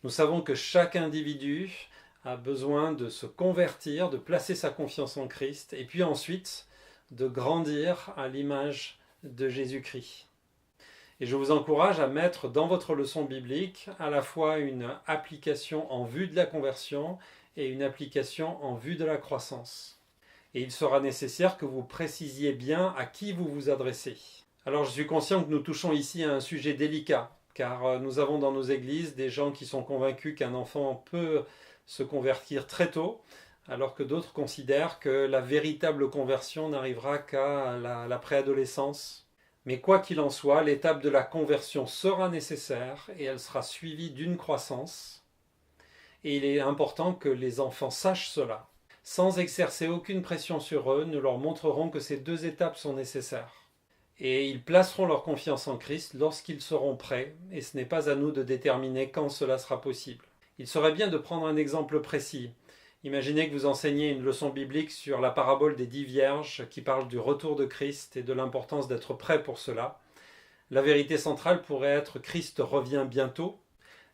Nous savons que chaque individu a besoin de se convertir, de placer sa confiance en Christ, et puis ensuite de grandir à l'image de Jésus-Christ. Et je vous encourage à mettre dans votre leçon biblique à la fois une application en vue de la conversion et une application en vue de la croissance. Et il sera nécessaire que vous précisiez bien à qui vous vous adressez. Alors je suis conscient que nous touchons ici à un sujet délicat, car nous avons dans nos églises des gens qui sont convaincus qu'un enfant peut se convertir très tôt, alors que d'autres considèrent que la véritable conversion n'arrivera qu'à la préadolescence. Mais quoi qu'il en soit, l'étape de la conversion sera nécessaire et elle sera suivie d'une croissance. Et il est important que les enfants sachent cela. Sans exercer aucune pression sur eux, nous leur montrerons que ces deux étapes sont nécessaires. Et ils placeront leur confiance en Christ lorsqu'ils seront prêts, et ce n'est pas à nous de déterminer quand cela sera possible. Il serait bien de prendre un exemple précis. Imaginez que vous enseignez une leçon biblique sur la parabole des 10 vierges qui parle du retour de Christ et de l'importance d'être prêt pour cela. La vérité centrale pourrait être Christ revient bientôt.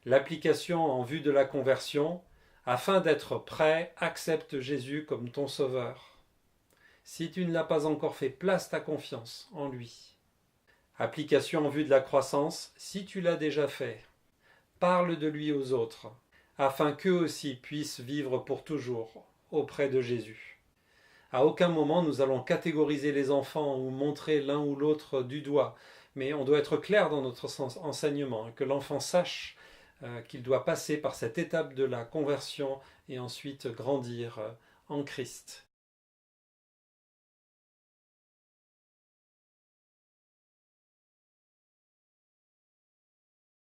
L'application en vue de la conversion, afin d'être prêt, accepte Jésus comme ton sauveur. Si tu ne l'as pas encore fait, place ta confiance en lui. Application en vue de la croissance, si tu l'as déjà fait, parle de lui aux autres, afin qu'eux aussi puissent vivre pour toujours auprès de Jésus. À aucun moment nous allons catégoriser les enfants ou montrer l'un ou l'autre du doigt, mais on doit être clair dans notre enseignement, que l'enfant sache qu'il doit passer par cette étape de la conversion et ensuite grandir en Christ.